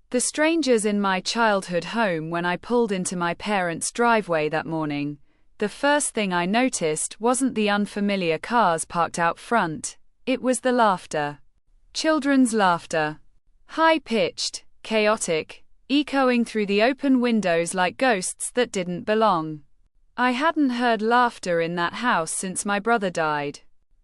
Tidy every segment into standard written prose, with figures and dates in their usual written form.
The strangers in my childhood home. When I pulled into my parents' driveway that morning, the first thing I noticed wasn't the unfamiliar cars parked out front, it was the laughter. Children's laughter. High-pitched, chaotic, echoing through the open windows like ghosts that didn't belong. I hadn't heard laughter in that house since my brother died.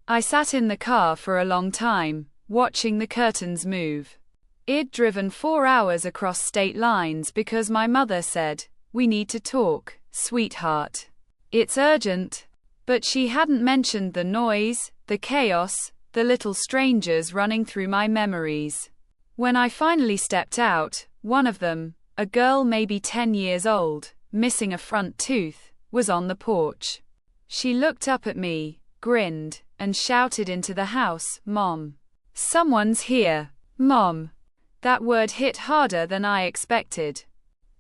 I sat in the car for a long time, watching the curtains move. I'd driven 4 hours across state lines because my mother said, "We need to talk, sweetheart. It's urgent." But she hadn't mentioned the noise, the chaos, the little strangers running through my memories. When I finally stepped out, one of them, a girl maybe 10 years old, missing a front tooth, was on the porch. She looked up at me, grinned, and shouted into the house, "Mom. Someone's here, Mom." That word hit harder than I expected.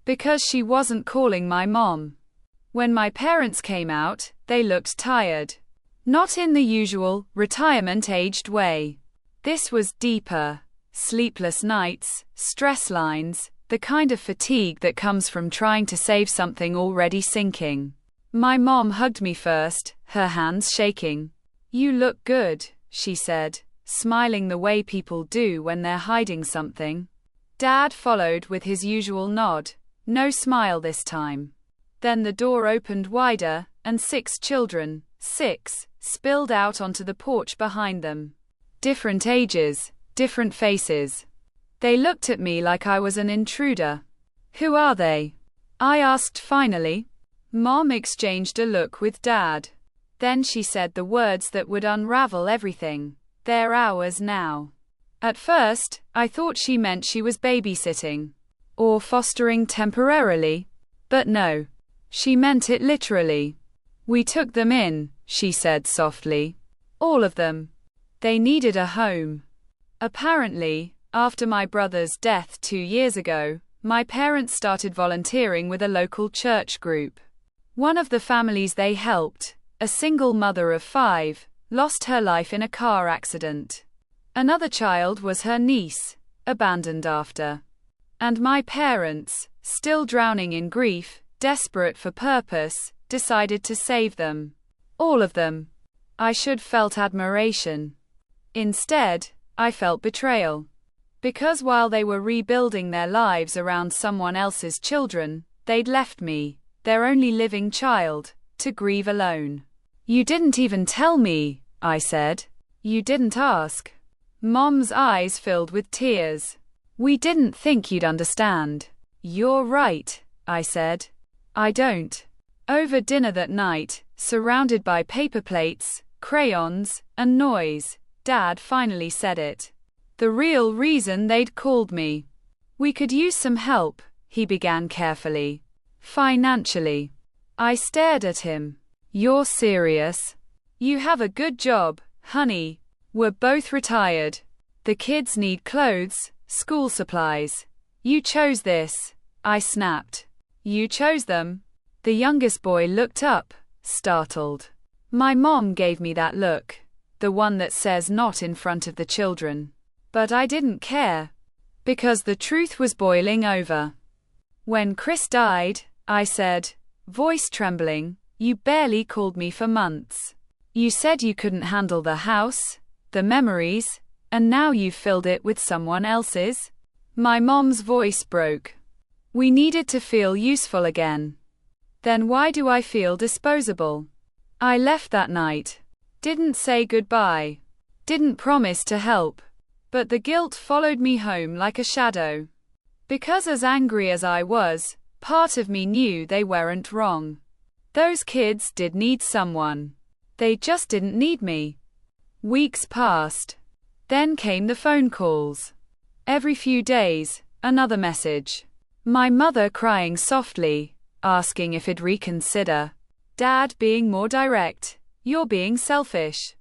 Because she wasn't calling my mom. When my parents came out, they looked tired. Not in the usual, retirement-aged way. This was deeper. Sleepless nights, stress lines, the kind of fatigue that comes from trying to save something already sinking. My mom hugged me first, her hands shaking. "You look good," she said, smiling the way people do when they're hiding something. Dad followed with his usual nod, no smile this time. Then the door opened wider, and 6 children, 6, spilled out onto the porch behind them. Different ages, different faces. They looked at me like I was an intruder. "Who are they?" I asked finally. Mom exchanged a look with Dad. Then she said the words that would unravel everything. "They're ours now." At first, I thought she meant she was babysitting. Or fostering temporarily. But no. She meant it literally. "We took them in," she said softly. "All of them. They needed a home." Apparently, after my brother's death 2 years ago, my parents started volunteering with a local church group. One of the families they helped, a single mother of 5, lost her life in a car accident. Another child was her niece, abandoned after. And my parents, still drowning in grief, desperate for purpose, decided to save them. All of them. I should felt admiration. Instead, I felt betrayal. Because while they were rebuilding their lives around someone else's children, they'd left me, their only living child, to grieve alone. "You didn't even tell me," I said. "You didn't ask." Mom's eyes filled with tears. "We didn't think you'd understand." "You're right," I said. "I don't." Over dinner that night, surrounded by paper plates, crayons, and noise, Dad finally said it. The real reason they'd called me. "We could use some help," he began carefully. "Financially." I stared at him. "You're serious? You have a good job, honey. We're both retired. The kids need clothes, school supplies. You chose this." I snapped. "You chose them?" The youngest boy looked up, startled. My mom gave me that look. The one that says not in front of the children. But I didn't care. Because the truth was boiling over. "When Chris died," I said, voice trembling, "you barely called me for months. You said you couldn't handle the house, the memories, and now you've filled it with someone else's." My mom's voice broke. "We needed to feel useful again." "Then why do I feel disposable?" I left that night. Didn't say goodbye. Didn't promise to help. But the guilt followed me home like a shadow. Because as angry as I was, part of me knew they weren't wrong. Those kids did need someone. They just didn't need me. Weeks passed. Then came the phone calls. Every few days, another message. My mother crying softly, asking if I'd reconsider. Dad being more direct. "You're being selfish.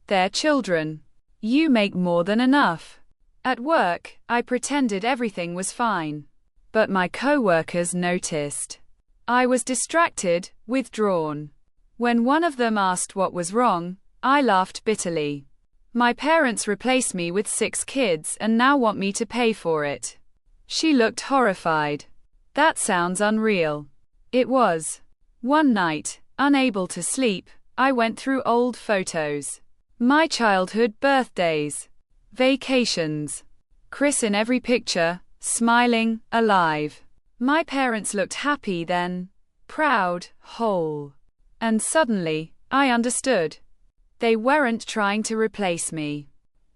They're children. You make more than enough." At work, I pretended everything was fine. But my co-workers noticed. I was distracted, withdrawn. When one of them asked what was wrong, I laughed bitterly. My parents replaced me with 6 kids and now want me to pay for it. She looked horrified. That sounds unreal. It was. One night, unable to sleep, I went through old photos. My childhood birthdays. Vacations. Chris in every picture, smiling, alive. My parents looked happy then. Proud, whole. And suddenly, I understood. They weren't trying to replace me.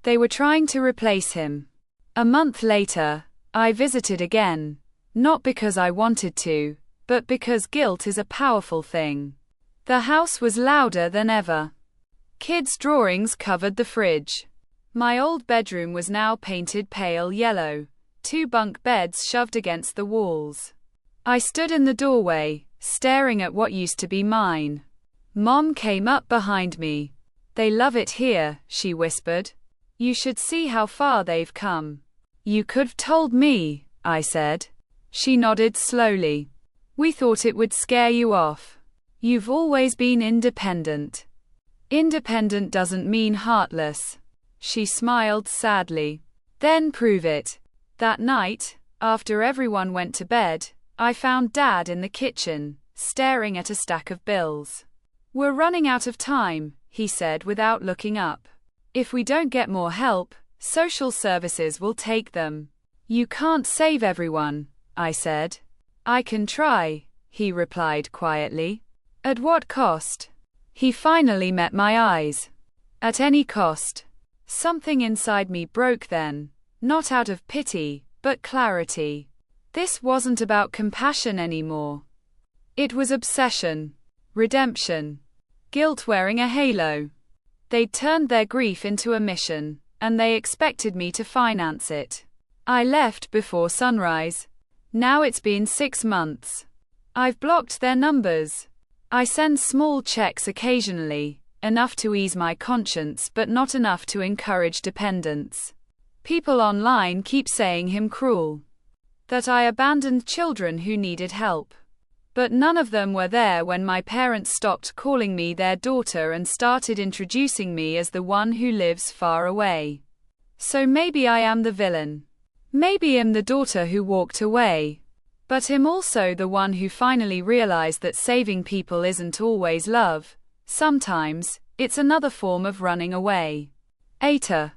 They were trying to replace him. A month later, I visited again. Not because I wanted to, but because guilt is a powerful thing. The house was louder than ever. Kids' drawings covered the fridge. My old bedroom was now painted pale yellow, 2 bunk beds shoved against the walls. I stood in the doorway, staring at what used to be mine. Mom came up behind me. "They love it here," she whispered. "You should see how far they've come." "You could've told me," I said. She nodded slowly. "We thought it would scare you off. You've always been independent." "Independent doesn't mean heartless." She smiled sadly. "Then prove it." That night, after everyone went to bed, I found Dad in the kitchen, staring at a stack of bills. "We're running out of time," he said without looking up. "If we don't get more help, social services will take them." "You can't save everyone," I said. "I can try," he replied quietly. "At what cost?" He finally met my eyes. "At any cost." Something inside me broke then, not out of pity, but clarity. This wasn't about compassion anymore. It was obsession, redemption, guilt wearing a halo. They'd turned their grief into a mission, and they expected me to finance it. I left before sunrise. Now it's been 6 months. I've blocked their numbers. I send small checks occasionally, enough to ease my conscience but not enough to encourage dependence. People online keep saying him cruel. That I abandoned children who needed help. But none of them were there when my parents stopped calling me their daughter and started introducing me as the one who lives far away. So maybe I am the villain. Maybe I'm the daughter who walked away. But I'm also the one who finally realized that saving people isn't always love. Sometimes, it's another form of running away. Aitah.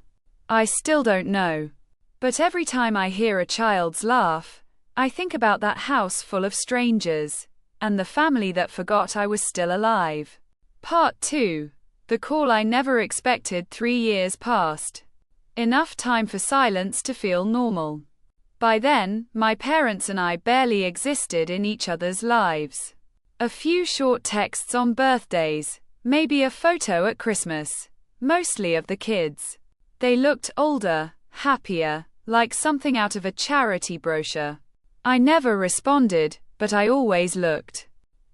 I still don't know. But every time I hear a child's laugh, I think about that house full of strangers, and the family that forgot I was still alive. Part 2. The call I never expected. 3 years passed. Enough time for silence to feel normal. By then, my parents and I barely existed in each other's lives. A few short texts on birthdays, maybe a photo at Christmas, mostly of the kids. They looked older, happier, like something out of a charity brochure. I never responded, but I always looked.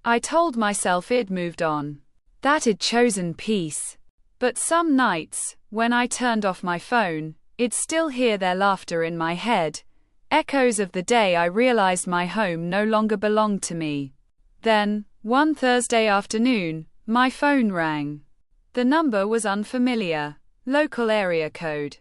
I told myself I'd moved on, that I'd chosen peace. But some nights, when I turned off my phone, I'd still hear their laughter in my head, echoes of the day I realized my home no longer belonged to me. Then, one Thursday afternoon, my phone rang. The number was unfamiliar, local area code.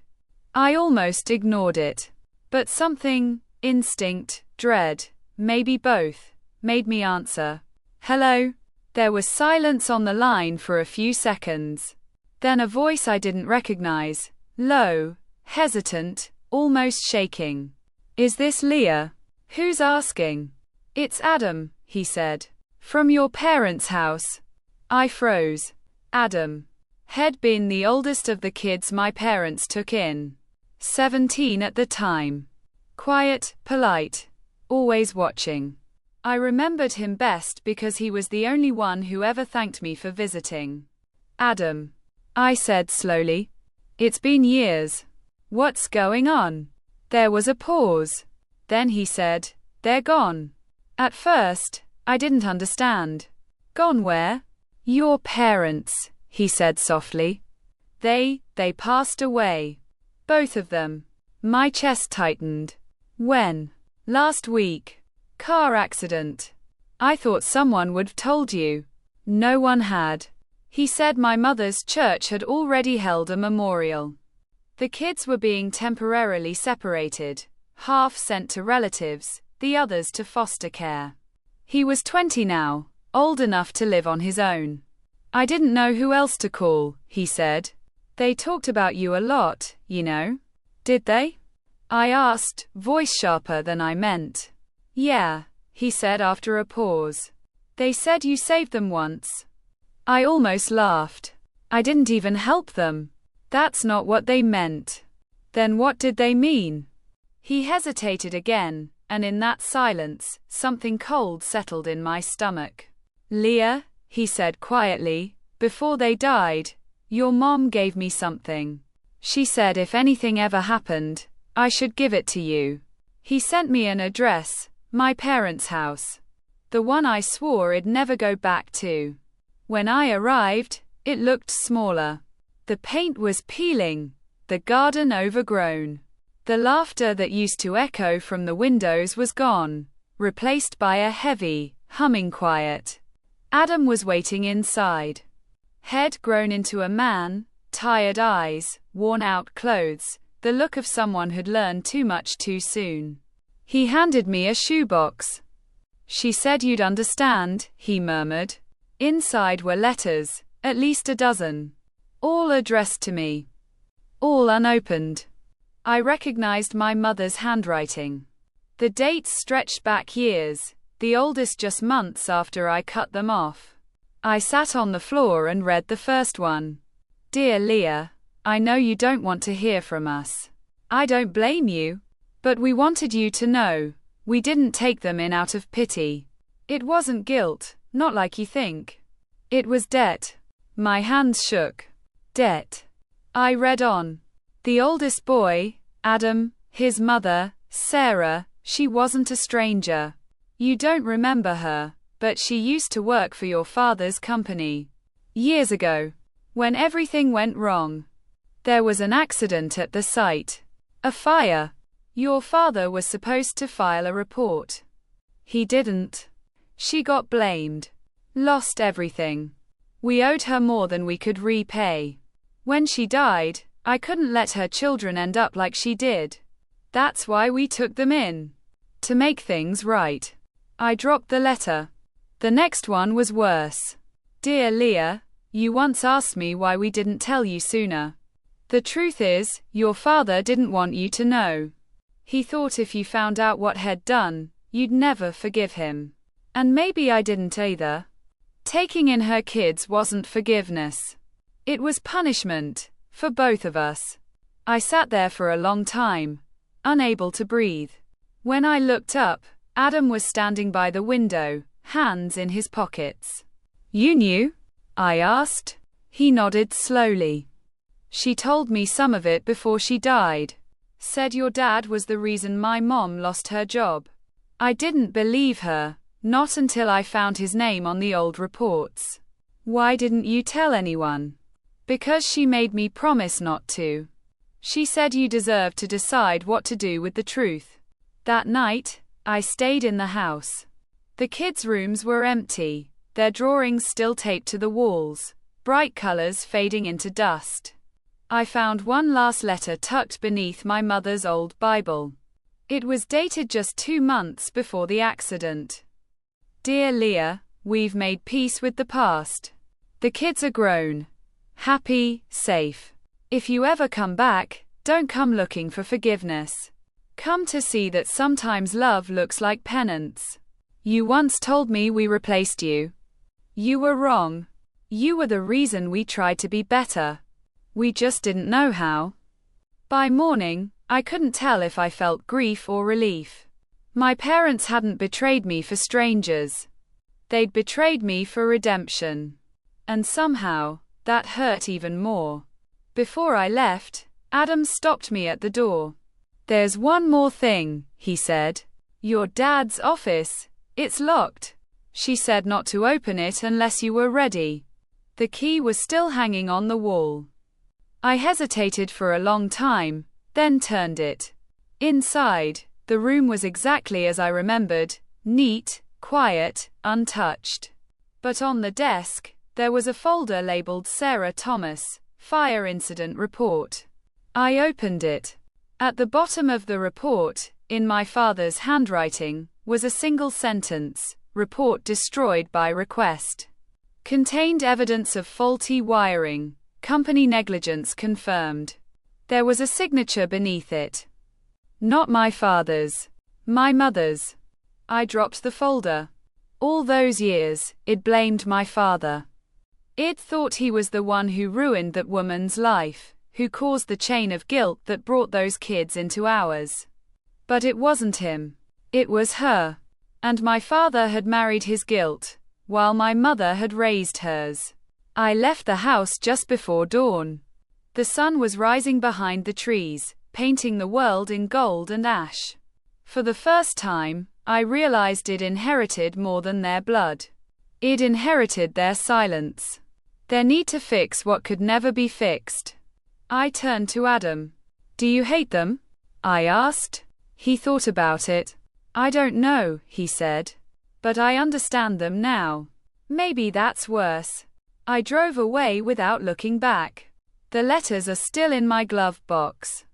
I almost ignored it. But something, instinct, dread, maybe both, made me answer. "Hello?" There was silence on the line for a few seconds. Then a voice I didn't recognize, low, hesitant, almost shaking. "Is this Leah?" "Who's asking?" "It's Adam," he said. "From your parents' house." I froze. Adam had been the oldest of the kids my parents took in. 17 at the time. Quiet, polite, always watching. I remembered him best because he was the only one who ever thanked me for visiting. "Adam," I said slowly. "It's been years. What's going on?" There was a pause. Then he said, "They're gone." At first, I didn't understand. "Gone where?" "Your parents," he said softly. They passed away. Both of them." My chest tightened. "When?" "Last week. Car accident." "I thought someone would've told you." "No one had." He said my mother's church had already held a memorial. The kids were being temporarily separated. half sent to relatives, the others to foster care. He was 20 now, old enough to live on his own. I didn't know who else to call, he said. They talked about you a lot, you know. Did they? I asked, voice sharper than I meant. Yeah, he said after a pause. They said you saved them once. I almost laughed. I didn't even help them. That's not what they meant. Then what did they mean? He hesitated again, and in that silence, something cold settled in my stomach. Leah, he said quietly, before they died, your mom gave me something. She said if anything ever happened, I should give it to you. He sent me an address, my parents' house. The one I swore I'd never go back to. When I arrived, it looked smaller. The paint was peeling, the garden overgrown. The laughter that used to echo from the windows was gone, replaced by a heavy, humming quiet. Adam was waiting inside. Head grown into a man, tired eyes, worn-out clothes, the look of someone who'd learned too much too soon. He handed me a shoebox. She said you'd understand, he murmured. Inside were letters, at least a dozen. All addressed to me. All unopened. I recognized my mother's handwriting. The dates stretched back years, the oldest just months after I cut them off. I sat on the floor and read the first one. Dear Leah, I know you don't want to hear from us. I don't blame you. But we wanted you to know, we didn't take them in out of pity. It wasn't guilt, not like you think. It was debt. My hands shook. Debt. I read on. The oldest boy, Adam, his mother, Sarah, she wasn't a stranger. You don't remember her, but she used to work for your father's company. Years ago. When everything went wrong. There was an accident at the site. A fire. Your father was supposed to file a report. He didn't. She got blamed. Lost everything. We owed her more than we could repay. When she died, I couldn't let her children end up like she did. That's why we took them in. To make things right. I dropped the letter. The next one was worse. Dear Leah, you once asked me why we didn't tell you sooner. The truth is, your father didn't want you to know. He thought if you found out what he'd done, you'd never forgive him. And maybe I didn't either. Taking in her kids wasn't forgiveness. It was punishment, for both of us. I sat there for a long time, unable to breathe. When I looked up, Adam was standing by the window, hands in his pockets. You knew? I asked. He nodded slowly. She told me some of it before she died. Said your dad was the reason my mom lost her job. I didn't believe her, not until I found his name on the old reports. Why didn't you tell anyone? Because she made me promise not to. She said you deserved to decide what to do with the truth. That night, I stayed in the house. The kids' rooms were empty, their drawings still taped to the walls, bright colors fading into dust. I found one last letter tucked beneath my mother's old Bible. It was dated just 2 months before the accident. Dear Leah, we've made peace with the past. The kids are grown. Happy, safe. If you ever come back, don't come looking for forgiveness. Come to see that sometimes love looks like penance. You once told me we replaced you. You were wrong. You were the reason we tried to be better. We just didn't know how. By morning, I couldn't tell if I felt grief or relief. My parents hadn't betrayed me for strangers. They'd betrayed me for redemption. And somehow, that hurt even more. Before I left, Adam stopped me at the door. There's one more thing, he said. Your dad's office, it's locked. She said not to open it unless you were ready. The key was still hanging on the wall. I hesitated for a long time, then turned it. Inside, the room was exactly as I remembered, neat, quiet, untouched. But on the desk, there was a folder labeled Sarah Thomas, Fire Incident Report. I opened it. At the bottom of the report, in my father's handwriting, was a single sentence: report destroyed by request. Contained evidence of faulty wiring. Company negligence confirmed. There was a signature beneath it. Not my father's. My mother's. I dropped the folder. All those years, it blamed my father. It thought he was the one who ruined that woman's life, who caused the chain of guilt that brought those kids into ours. But it wasn't him. It was her. And my father had married his guilt, while my mother had raised hers. I left the house just before dawn. The sun was rising behind the trees, painting the world in gold and ash. For the first time, I realized I'd inherited more than their blood. I'd inherited their silence. Their need to fix what could never be fixed. I turned to Adam. Do you hate them? I asked. He thought about it. I don't know, he said. But I understand them now. Maybe that's worse. I drove away without looking back. The letters are still in my glove box.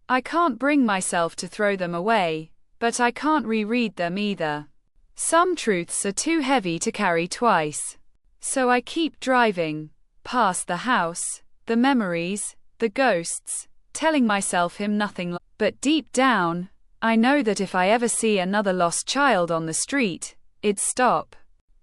I can't bring myself to throw them away, but I can't reread them either. Some truths are too heavy to carry twice. So I keep driving, past the house, the memories, the ghosts, telling myself him nothing. But deep down, I know that if I ever see another lost child on the street, it'd stop.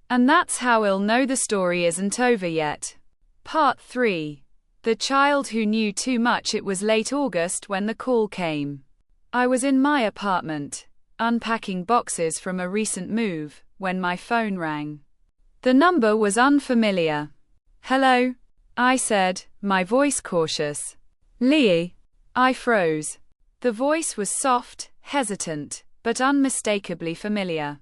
And that's how I'll know the story isn't over yet. Part 3. The child who knew too much. It was late August when the call came. I was in my apartment, unpacking boxes from a recent move, when my phone rang. The number was unfamiliar. Hello? I said, my voice cautious. Lee? I froze. The voice was soft, hesitant, but unmistakably familiar.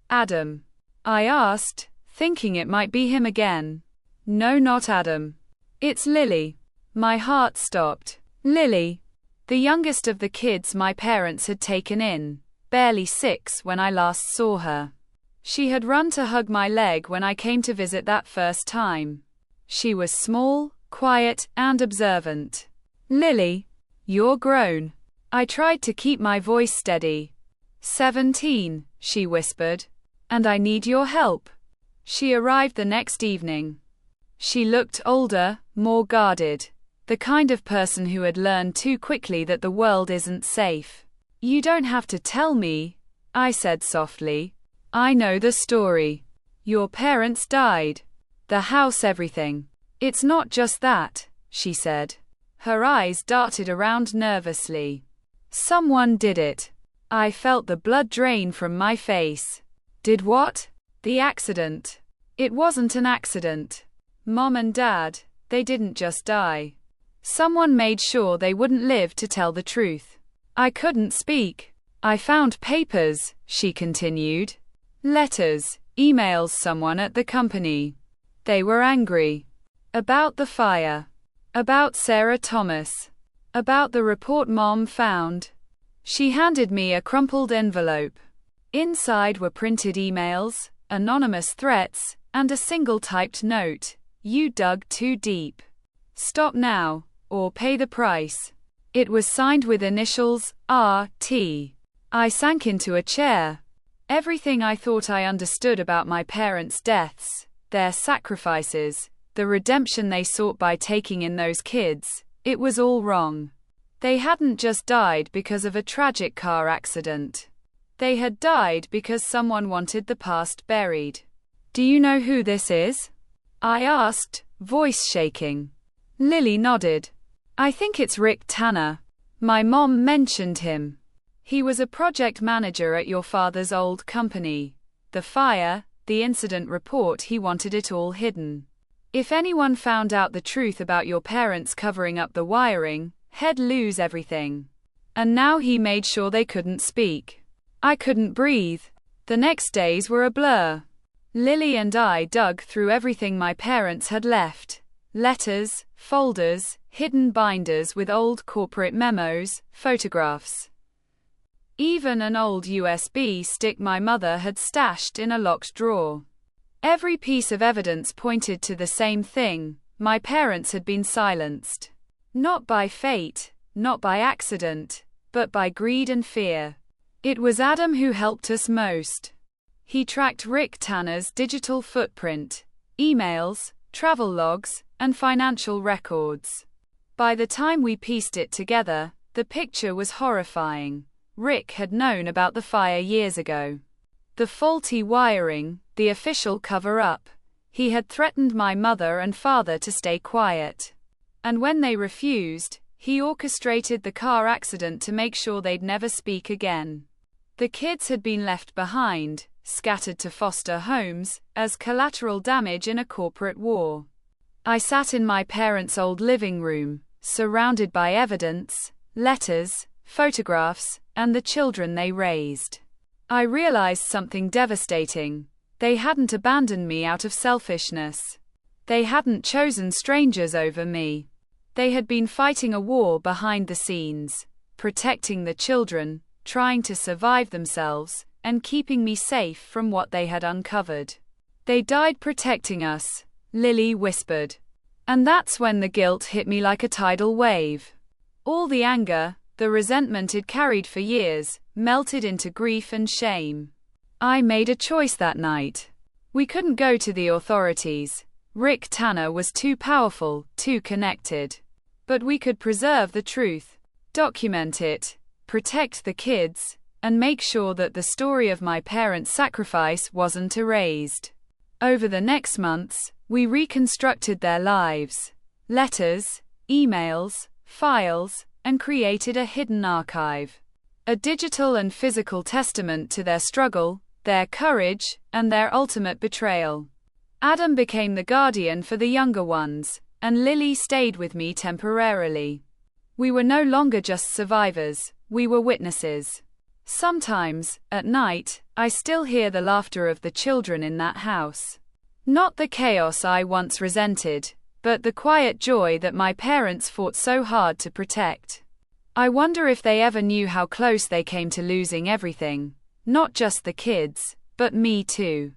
Adam? I asked, thinking it might be him again. No, not Adam. It's Lily. My heart stopped. Lily. The youngest of the kids my parents had taken in, barely 6 when I last saw her. She had run to hug my leg when I came to visit that first time. She was small, quiet, and observant. Lily, you're grown. I tried to keep my voice steady. 17, she whispered. And I need your help. She arrived the next evening. She looked older, more guarded. The kind of person who had learned too quickly that the world isn't safe. You don't have to tell me, I said softly. I know the story. Your parents died. The house, everything. It's not just that, she said. Her eyes darted around nervously. Someone did it. I felt the blood drain from my face. Did what? The accident. It wasn't an accident. Mom and Dad, they didn't just die. Someone made sure they wouldn't live to tell the truth. I couldn't speak. I found papers, she continued. Letters, emails, someone at the company. They were angry. About the fire. About Sarah Thomas. About the report Mom found. She handed me a crumpled envelope. Inside were printed emails, anonymous threats, and a single typed note. You dug too deep. Stop now, or pay the price. It was signed with initials, R.T. I sank into a chair. Everything I thought I understood about my parents' deaths, their sacrifices, the redemption they sought by taking in those kids, it was all wrong. They hadn't just died because of a tragic car accident. They had died because someone wanted the past buried. Do you know who this is? I asked, voice shaking. Lily nodded. I think it's Rick Tanner. My mom mentioned him. He was a project manager at your father's old company. The fire, the incident report, he wanted it all hidden. If anyone found out the truth about your parents covering up the wiring, he'd lose everything. And now he made sure they couldn't speak. I couldn't breathe. The next days were a blur. Lily and I dug through everything my parents had left. Letters, folders, hidden binders with old corporate memos, photographs. Even an old USB stick my mother had stashed in a locked drawer. Every piece of evidence pointed to the same thing: my parents had been silenced. Not by fate, not by accident, but by greed and fear. It was Adam who helped us most. He tracked Rick Tanner's digital footprint, emails, travel logs, and financial records. By the time we pieced it together, the picture was horrifying. Rick had known about the fire years ago. The faulty wiring, the official cover-up. He had threatened my mother and father to stay quiet. And when they refused, he orchestrated the car accident to make sure they'd never speak again. The kids had been left behind, scattered to foster homes, as collateral damage in a corporate war. I sat in my parents' old living room, surrounded by evidence, letters, photographs, and the children they raised. I realized something devastating. They hadn't abandoned me out of selfishness. They hadn't chosen strangers over me. They had been fighting a war behind the scenes, protecting the children, trying to survive themselves, and keeping me safe from what they had uncovered. They died protecting us, Lily whispered. And that's when the guilt hit me like a tidal wave. All the anger, the resentment I'd carried for years, melted into grief and shame. I made a choice that night. We couldn't go to the authorities. Rick Tanner was too powerful, too connected. But we could preserve the truth, document it, protect the kids, and make sure that the story of my parents' sacrifice wasn't erased. Over the next months, we reconstructed their lives. Letters, emails, files, and created a hidden archive. A digital and physical testament to their struggle, their courage, and their ultimate betrayal. Adam became the guardian for the younger ones, and Lily stayed with me temporarily. We were no longer just survivors, we were witnesses. Sometimes, at night, I still hear the laughter of the children in that house. Not the chaos I once resented, but the quiet joy that my parents fought so hard to protect. I wonder if they ever knew how close they came to losing everything. Not just the kids, but me too.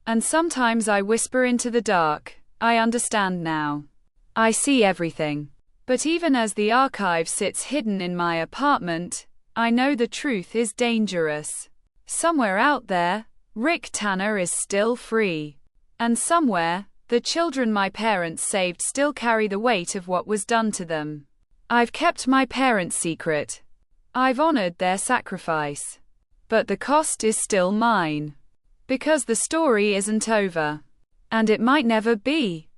And sometimes I whisper into the dark, I understand now. I see everything. But even as the archive sits hidden in my apartment, I know the truth is dangerous. Somewhere out there, Rick Tanner is still free. And somewhere, the children my parents saved still carry the weight of what was done to them. I've kept my parents' secret. I've honored their sacrifice. But the cost is still mine. Because the story isn't over. And it might never be.